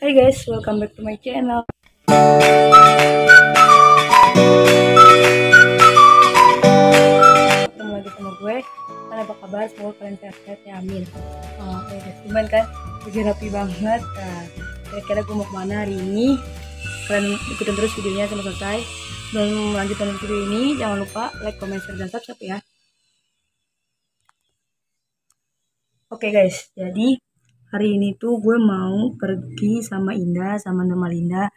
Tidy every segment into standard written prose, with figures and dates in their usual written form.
Hai guys, welcome back to my channel. Ketemu lagi sama gue. Kalian apa kabar? Semoga kalian sehat-sehat ya, amin. Oke guys, gimana kan? Lagi rapi banget. Nah, kira-kira gue mau kemana hari ini? Kalian ikutin terus videonya sampai selesai. Dan melanjutkan video ini, jangan lupa like, comment, share, dan subscribe ya. Oke guys, jadi hari ini tuh gue mau pergi sama Indah, sama Normalinda.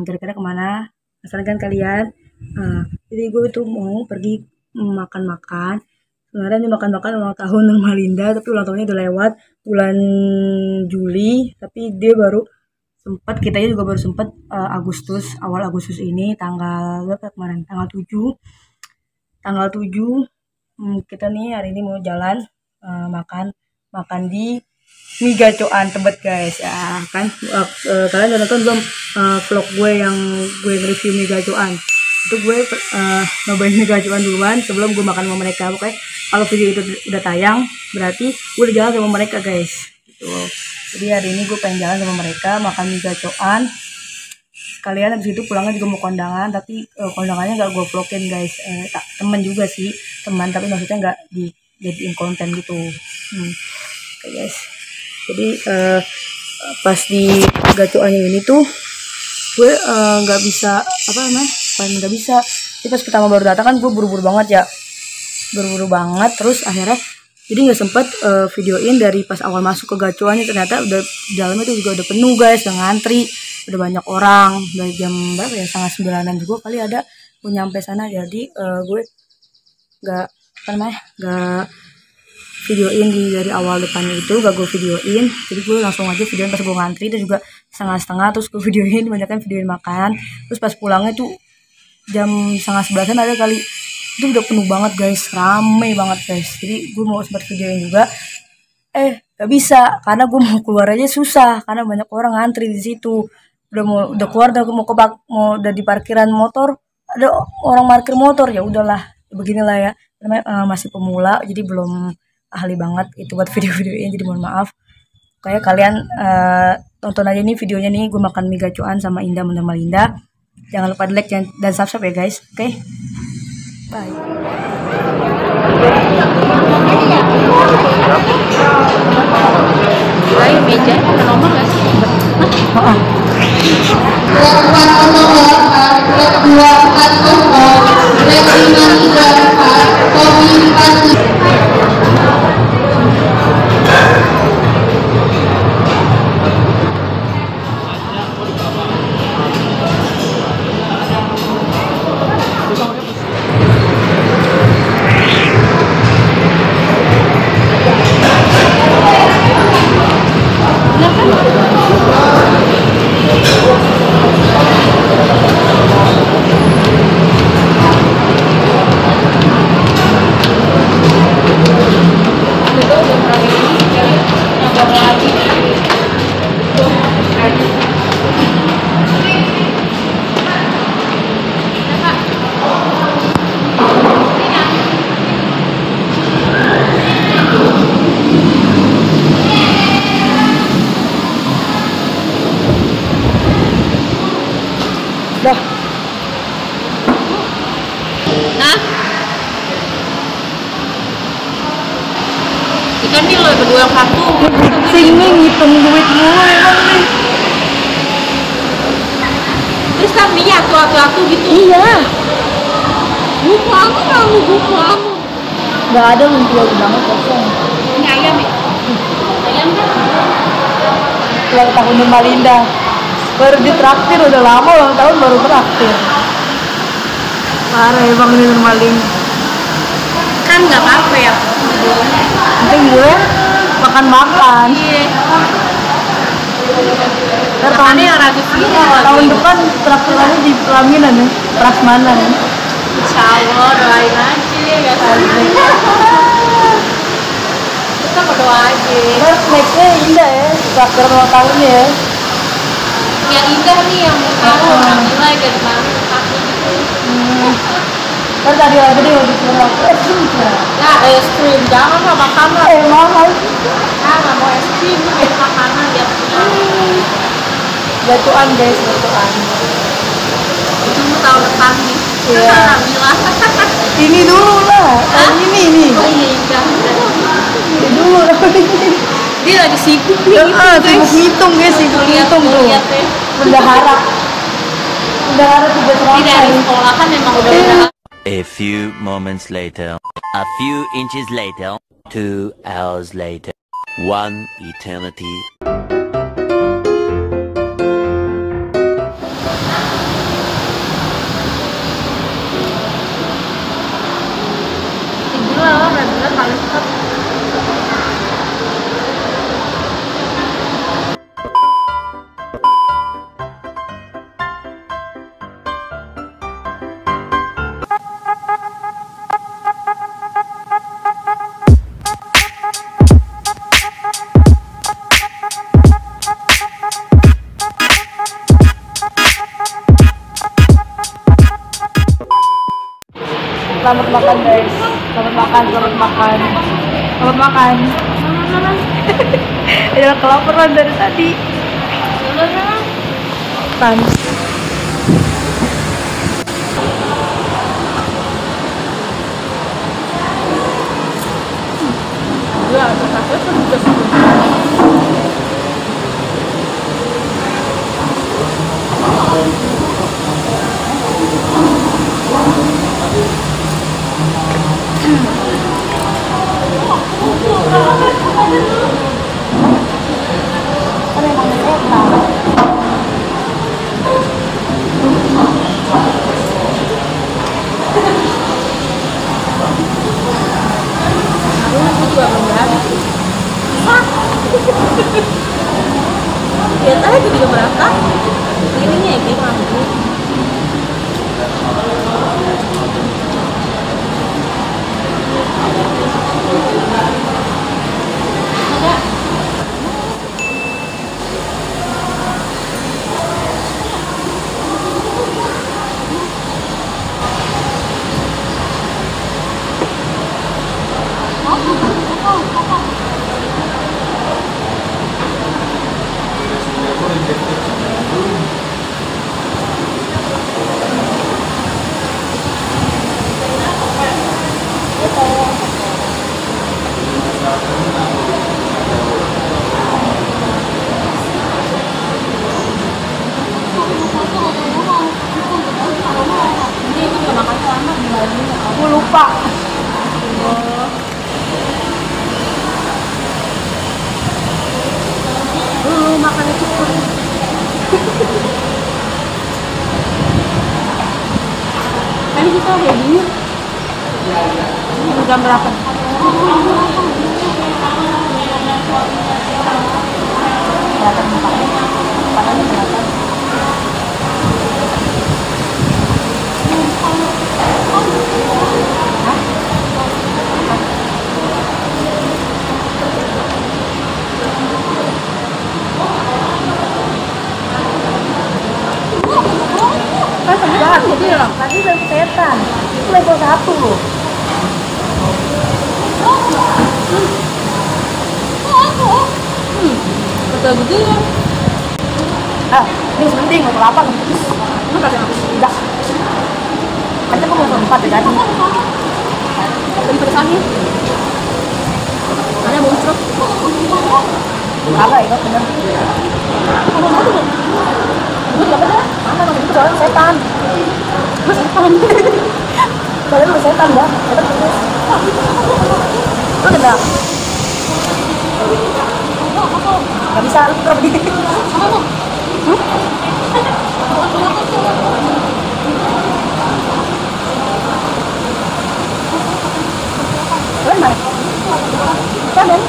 Kira-kira kemana? Penasaran kan kalian? Jadi gue tuh mau pergi makan-makan. Sebenarnya ini makan-makan ulang tahun Normalinda, tapi ulang tahunnya udah lewat bulan Juli. Tapi dia baru sempat, kitanya juga baru sempat Agustus, awal Agustus ini, tanggal berapa kemarin? Tanggal 7. Kita nih hari ini mau jalan makan di mie gacoan Tebet guys ya kan. Kalian udah nonton belum vlog gue yang gue review mie gacoan? Itu gue nyobain mie gacoan duluan sebelum gue makan sama mereka. Pokoknya kalau video itu udah tayang berarti gue udah jalan sama mereka guys gitu. Jadi hari ini gue pengen jalan sama mereka makan mie gacoan. Kalian habis itu pulangnya juga mau kondangan, tapi kondangannya gak gue vlogin guys. Temen juga sih, teman, tapi maksudnya gak dijadiin konten gitu. Oke guys, jadi pas di gacoannya ini tuh gue nggak bisa nggak bisa. Jadi pas pertama baru datang kan gue buru-buru banget, terus akhirnya jadi nggak sempet videoin dari pas awal masuk ke gacoannya. Ternyata udah dalamnya tuh juga udah penuh guys, udah ngantri, udah banyak orang, dari jam berapa ya, 8:30 juga kali ada gue nyampe sana. Jadi gue nggak videoin dari awal depannya itu, gak gue videoin. Jadi gue langsung aja videoin pas gue ngantri, dan juga setengah-setengah terus gue videoin, banyak kan videoin makan. Terus pas pulangnya tuh jam 10:30 ada kali, itu udah penuh banget guys, rame banget guys. Jadi gue mau sempat videoin juga, gak bisa karena gue mau keluar aja susah karena banyak orang ngantri di situ. Udah keluar, udah di parkiran motor, ada orang parkir motor. Ya udahlah, beginilah ya, namanya masih pemula, jadi belum ahli banget itu buat video-videonya, jadi mohon maaf. Kayak kalian tonton aja nih videonya nih, gue makan mie gacoan sama Indah Normalinda. Jangan lupa like dan subscribe ya guys. Oke, bye. Baik, meja nomor nggak sih? Ikan nih lo berdua yang satu. Sini ngitung duit mulu emang nih. Terus kan minyak atu-atu gitu. Iya. Buku kamu. Gak ada, lumpia banget kosong. Ini ayam ya? Ayam kan? Ulang tahun Normalinda. Baru ditraktir, udah lama ulang tahun baru traktir. Parah emang ini Normalinda. Kan nggak apa-apa ya. Penting gue makan-makan. Iya. Makannya yang ratus gitu. Tahun depan traktirannya di pelaminan ya, prasmanan. Insya Allah doain aja ya kali. Kita berdoa aja. Terus nextnya Indah ya, traktir ulang tahunnya ya. Yang Indah nih yang mau orang nilai dari mana aku gitu. Terus tadi lagi dia udah pulang es krim ya. Nah, es krim jangan lah makanan. Mahal. Nah, nggak mau es krim, makanan ya. Gatuan guys, gatuan. Itu tahun depan nih. Iya. Alhamdulillah. Ini dulu lah, tahun ini nih. Oh iya, udah. Ini dulu lah. Dia lagi sibuk nih. Sibuk ngitung guys, sibuk ngitung tuh. Lihat ya. Bendahara. Bendahara tiga Tidak di serangkai. sekolah kan memang udah. A few moments later, a few inches later, 2 hours later, one eternity. Gila lah, bener paling cepat. Selamat makan guys. Selamat makan, selamat makan. Selamat makan. Udah kelaparan dari tadi. Kan. Iya, ternyata itu juga sebelum. Lihat aja juga berapa. Ininya ya kayak mampu. Aku lupa. Makannya cepet. Tadi kita weddingnya jam berapa? Aku bilang, tadi udah setan. Itu level 1 loh. Betul gitu ya. Ini penting, level 8. Lu kasih aku. Tidak. Kan aku level 4 ya jadi. Tadi pesannya. Mana muncul? Agak ya, bener. Gue gak bener. Mana itu soalnya setan. Setan. Soalnya lu setan ya. Setan terus. Lu udah gak bisa, lu kerap di. Kalian mana? Kalian?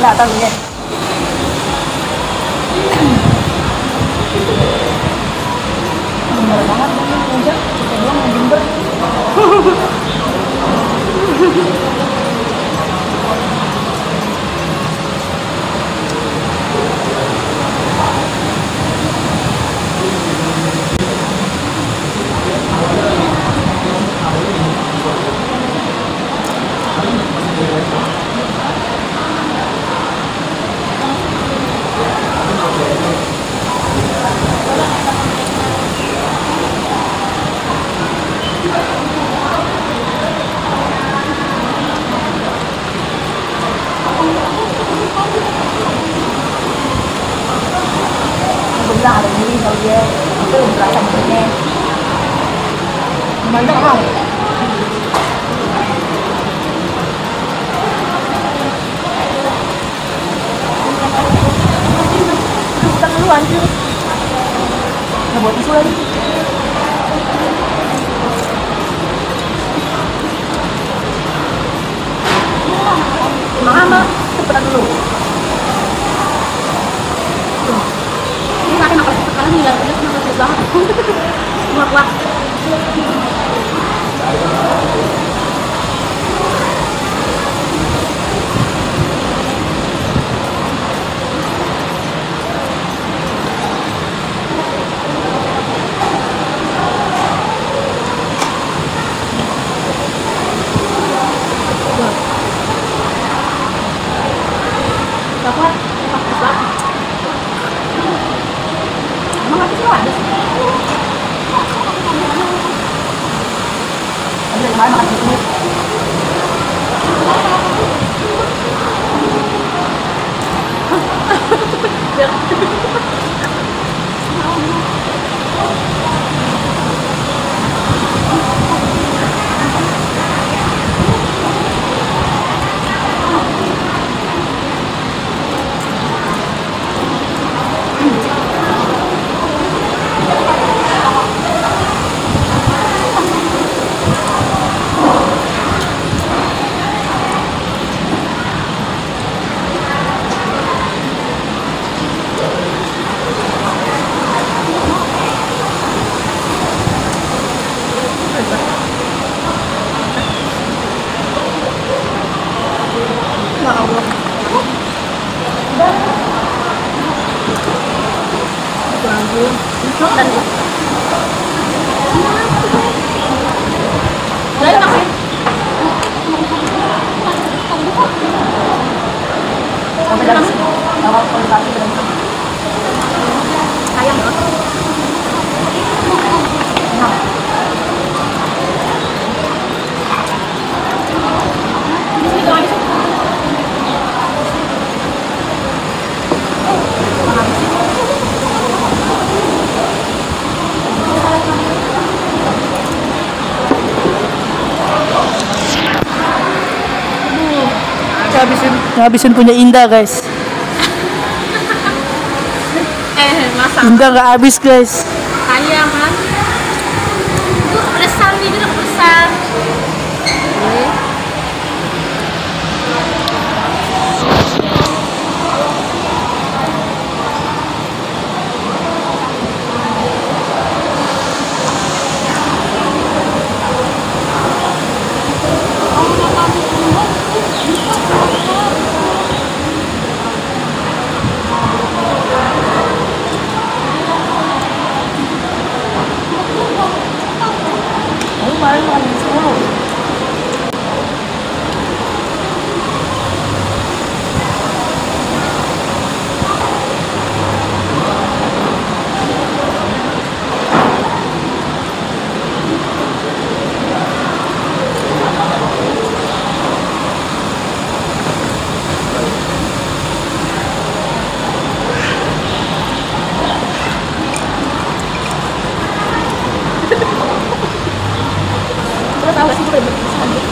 Nggak tahu ya. Bener banget, bener. Tuh, berasa pedasnya. Mantap bang. Kita duluan sih. Nah, buat tisu lagi. Mama, cepetan dulu. Ini makin makan sekarang nih, pedas makan banget. Wah. Gak kuat, pedas banget. Emang aku sih ada sih. Ada yang makan tisu. Ya Allah. Bagus. Lucu dan udah enak sih. Sampai dari sini. Awal kualitas dari sini. Sayang banget. Di sini doang sih. Ngabisin punya Indah guys. Masa Indah nggak habis guys. sayang kan? Itu kepedesan nih, itu kepedesan. Kamu kemarin makan di Solo. Lo tau gak sih gue udah berkesan gitu.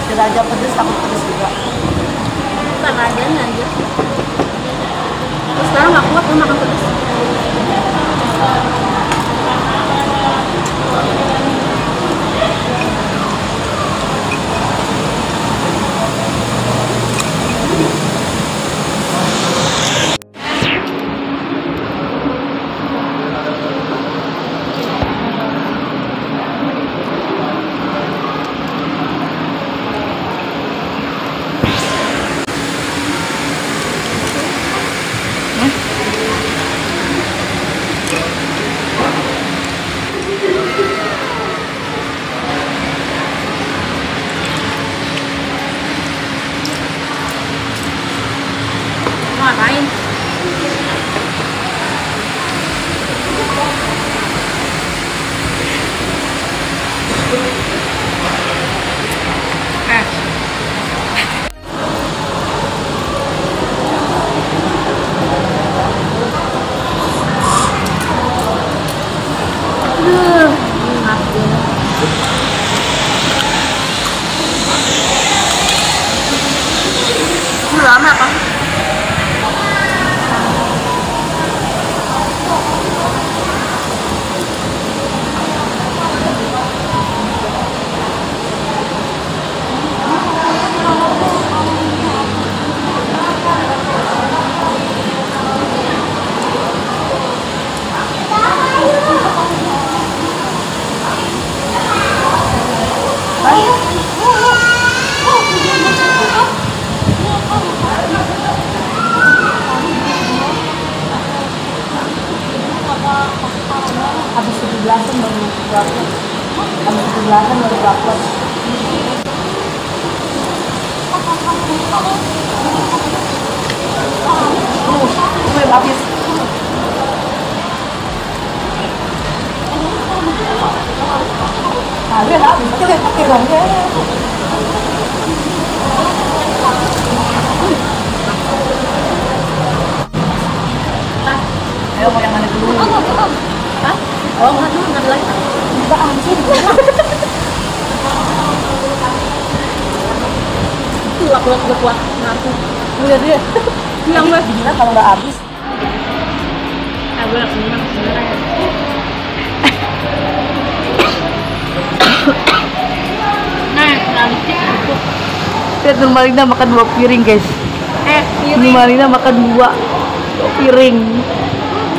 Tidak aja pedes, takut pedes juga. Bukan adanya aja. Terus sekarang gak kuat lo makan pedas. 17-an baru upload. Habis 17-an baru upload. Belum habis. Nah, gue habis. Pakai dong ya. Ayo mau yang mana dulu? Hah? Oh, enggak dulu, enggak lagi. Enggak anjir. Kuat ngaku. Udah dia. Bilang gue. Gila kalau nggak habis. Gue lagi menang sebenarnya. Nah, nanti aku. Lihat Nurmalina makan 2 piring guys. Piring. Nurmalina makan 2 piring.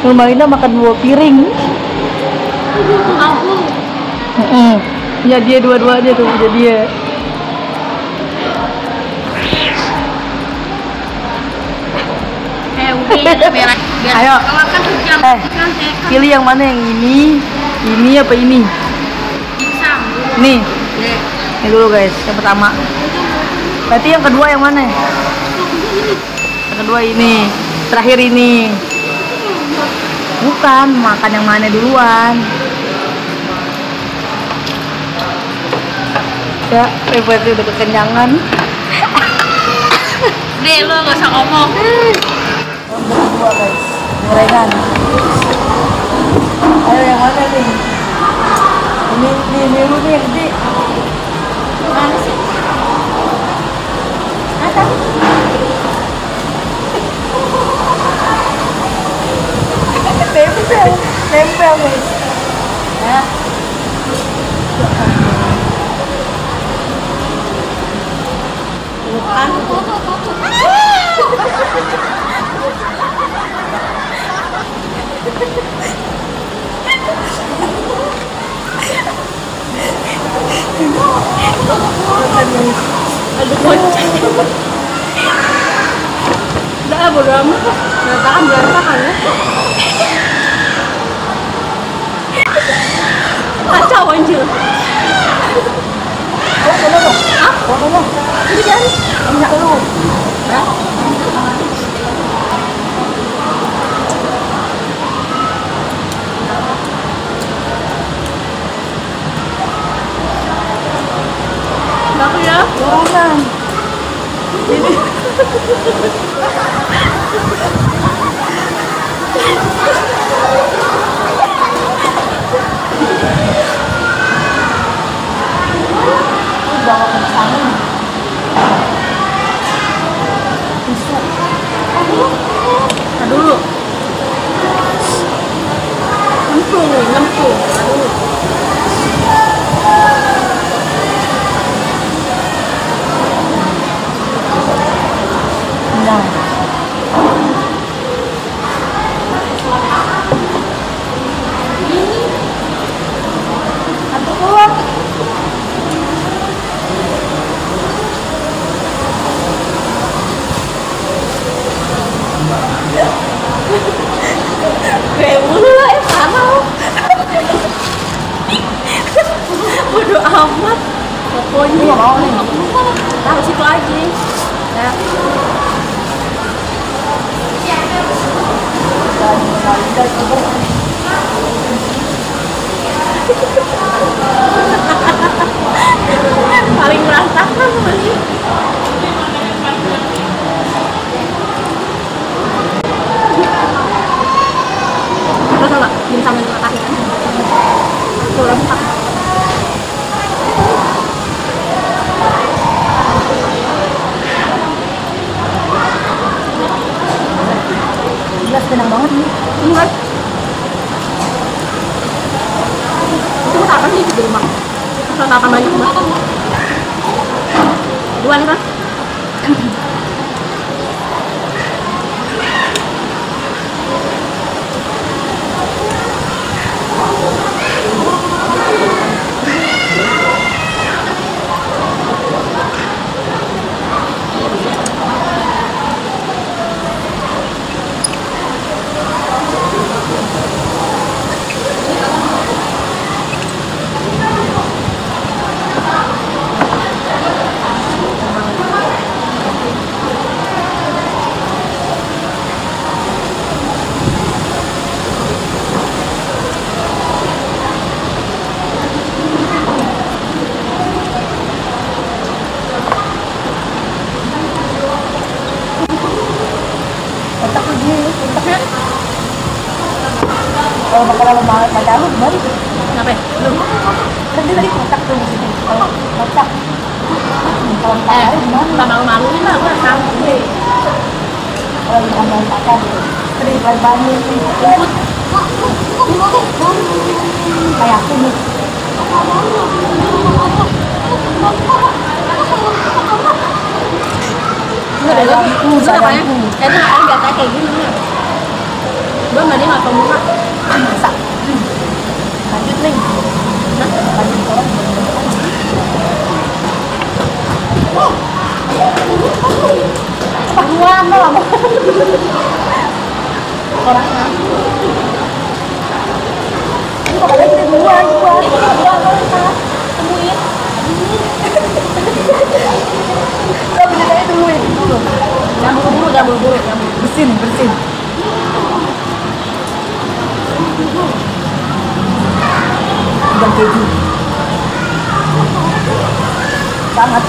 Nurmalina makan 2 piring. Aku. Ya dia dua-duanya tuh, jadi dia. Udah merah. Ayo. Makan jam. Pilih yang mana, yang ini apa ini? Pisang. Nih. Ini dulu guys, yang pertama. Berarti yang kedua yang mana? Yang kedua ini. Terakhir ini. Bukan, makan yang mana duluan. Ya, Reverti udah kekenyangan. Deh, lo gak usah ngomong. Yang kedua guys, gorengan. Ayo yang mana nih? Ini dulu nih yang gede. Mana sih? Ada? Nempel guys. Ya. Bukan. Ada kocak. Udah bodo amat. Berantakan ya. Kacau anjir. Hah? Ini kan? Minyak lu. Hah? Aku ya? Gorengan. Ini. Bawa ke sana. Nah dulu. Nyemplung. Nah dulu. Nah. Atau keluar. Kayak mulu lah sana. Bodo amat. Pokoknya Iya, mau nih. taruh situ aja. Ya. Paling berantakan lagi. Lo tau gak? Bintang yang terakhir kan? Tuh, udah buka. Jelas tenang banget nih. Ini kan? Itu buat apa nih di rumah? Tatapan baju mbak. Dua nih kan? Kalau makanan pacar lu gimana? Kenapa? Belum. Kan dia tadi kontak tuh di sini. Kalau kontak, kalau pacar gimana? Nggak malu-maluin lah, gue rekam. Kalau ditambah pacar, sering banyak sih. Kayak aku nih. Enggak deh, lu makanya enak kan gak kayak gini ya. Gue sama dia nggak tahu muka. Masak. Lanjut nih. Nah, Lanjut orang. Ketemuan lo lama. Orangnya. Ini kok ada duluan gua. Temuin. Lo benernya duluin dulu. jangan buru-buru, jangan buru-buru, jangan buru-buru. Bersin, bersin. Udang keju. Sangat.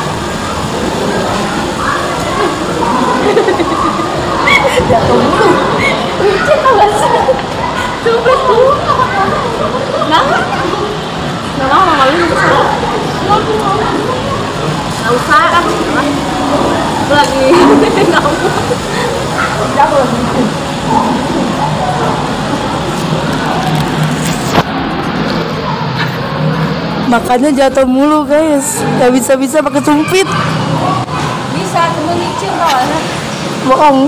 Jatuh dulu. Lucu tau gak sih? Coba dulu. Kenapa? Nggak mau malu-maluin itu salah. Nggak usah ah. Gue lagi nggak mau. Jatuh lagi bikin. Makannya jatuh mulu guys. Gak bisa-bisa pakai sumpit. Bisa, cuma licin tau gak sih? Bohong.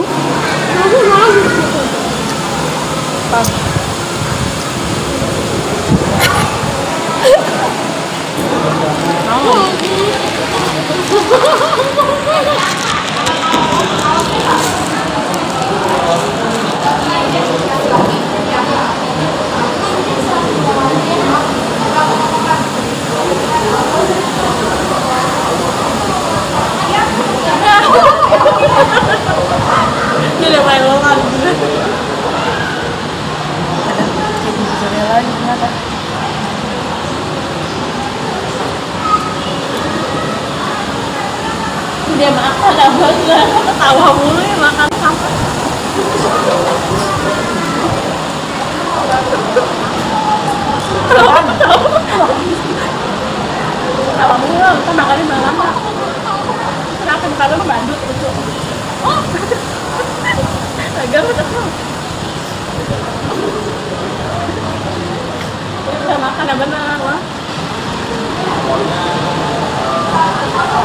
Ini udah paling lama gitu. Mozzarella lagi ternyata. Dia makan apa enggak? Ketawa mulu ya makan sampai. Ketawa mulu, kita makannya malam. Kenapa kalau lu bandut lucu? Oh, agak macam tuh. Kita makan apa benar wah?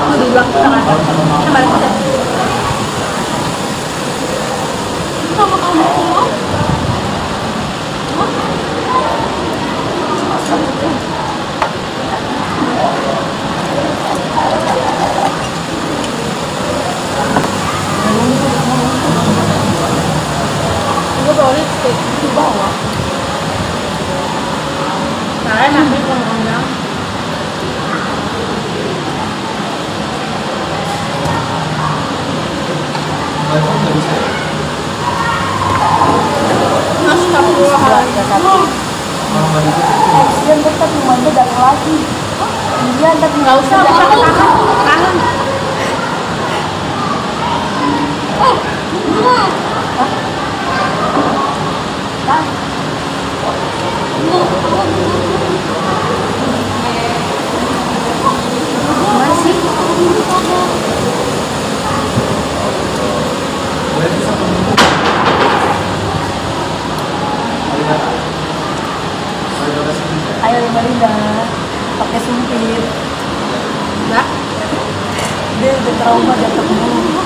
Lu di belakang kita makan. Kita balik aja. Sama kamu semua. Gue bawa lipstick di bawah. Nah, nanti ngomongnya. Astagfirullahaladzim. Dia tetap rumahnya datang lagi. Dia tetap Nggak usah, kangen. Ayo Marinda, pakai sumpit. Enggak. Dia udah trauma jatuh mulu.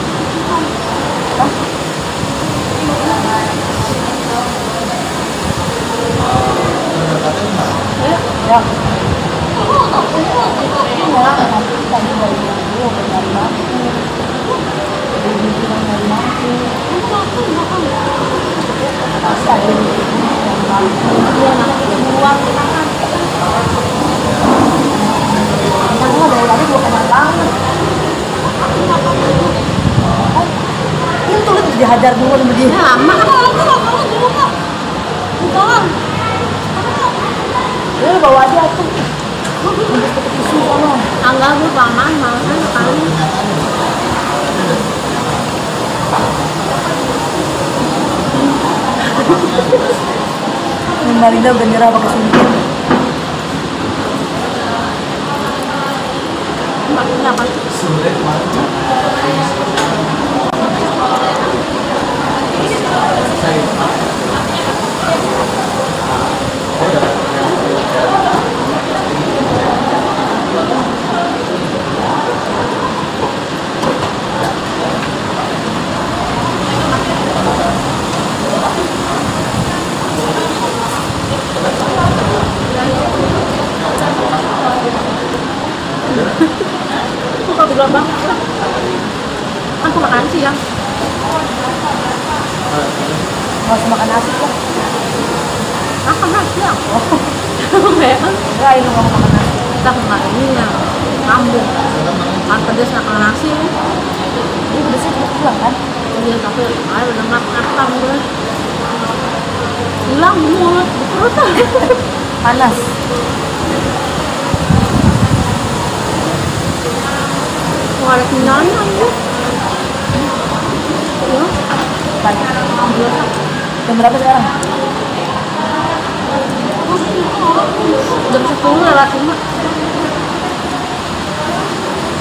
Hah? Ya. Ya, nanti tadi dari dulu dari mampu. Dari bilang dari mampu. Pasti ada yang mampu. Dia nanti buang kita kan. Karena dari tadi gue kenal banget. Ini tuh lihat dihajar dulu sama dia. Lama. Dia bawa aja tuh. Untuk ke tisu sama. Enggak, gue paman, malahan sekali. Malinda udah nyerah pakai suntik. Maksudnya apa? Kok bilang bang? Kan aku makan siang. Nggak usah makan nasi kok. Makan nasi ya? Oh, kayak kan? Enggak, ini nggak mau makan nasi. Kita makan ini ya, kambing. Kan pedas makan nasi. Ini pedasnya cepet pulang kan? Iya tapi ayo udah makan gue. Hilang di mulut, di perut. Panas. Kok ada kenyalnya ya? Ya, Panas. Jam berapa sekarang? jam 10 lewat 5.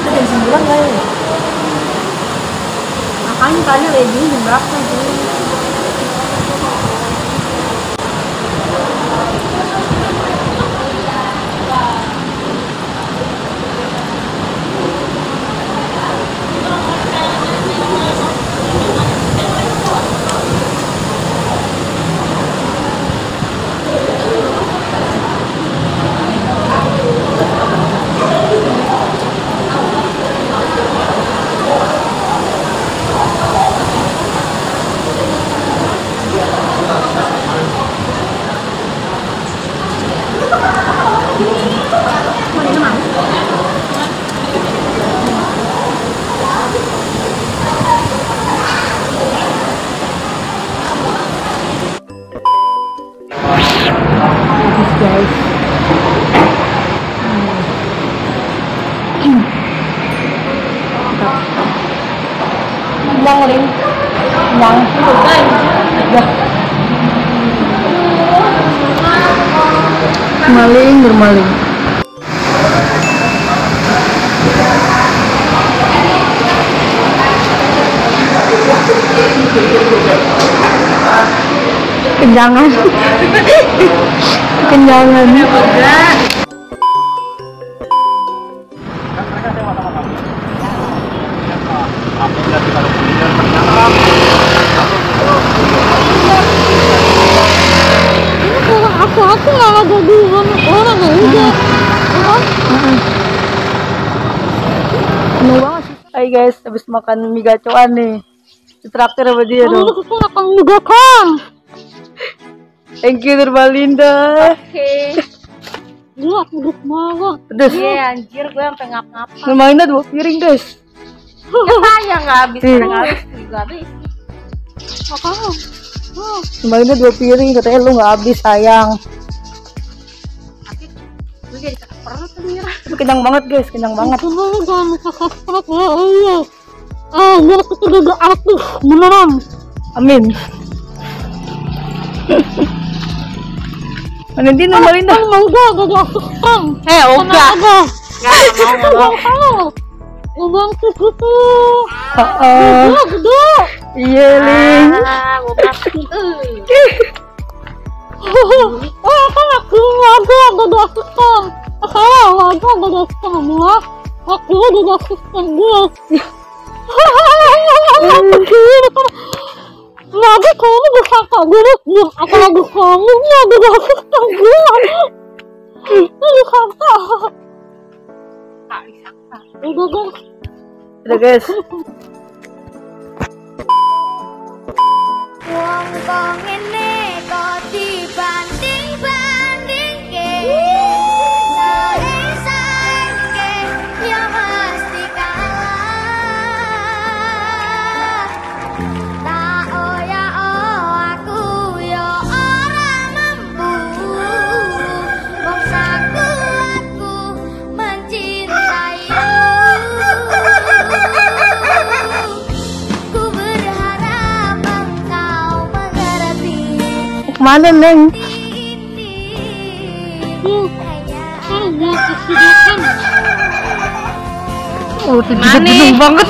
Itu jam 9 kali ya? Makanya kayaknya ready jam berapa sih? Guys. Kenyang, Lin. Kenyang. Udah. Maling, bermaling. Kenyangan. Kenyangan. Aku nggak ada di orang ya udah. Penuh banget sih. Hai guys, habis makan mie gacoan nih. Ditraktir sama dia dong. Aku makan juga kan. Thank you Nurmalinda. Oke. Gila pedes banget. Pedes. Iya anjir gue sampai ngap-ngapa. Nurmalinda 2 piring guys. Ya saya nggak habis, Iya. nggak habis juga habis. Makanya. Nurmalinda 2 piring, katanya lu nggak habis sayang. Tapi gue jadi sakit perut tuh Mira. Tapi kenyang banget guys, kenyang banget. Jangan sakit perut ya iya. Gue udah aktif beneran. Amin. Mana dia Nurmalinda? Mau gak asisten. Oga. Nggak mau. Ngomong gitu. Heeh. Gede. Iya, Lin. Mau mati. Kan aku ada asisten. Saya ada asisten gue. Aku ada asisten gue. Lagi kamu bersangka gue nih, apalagi kamu nih ada asisten gue. Disangka. Tak disangka. Udah guys. Udah guys. Wong kok ngene kok dibanding-bandingke. Sae-saengke ya mesti kalah. Tak oya aku ya ora mampu. Bangsaku aku mencintaimu. Kemana Neng? Oh, tinggi banget.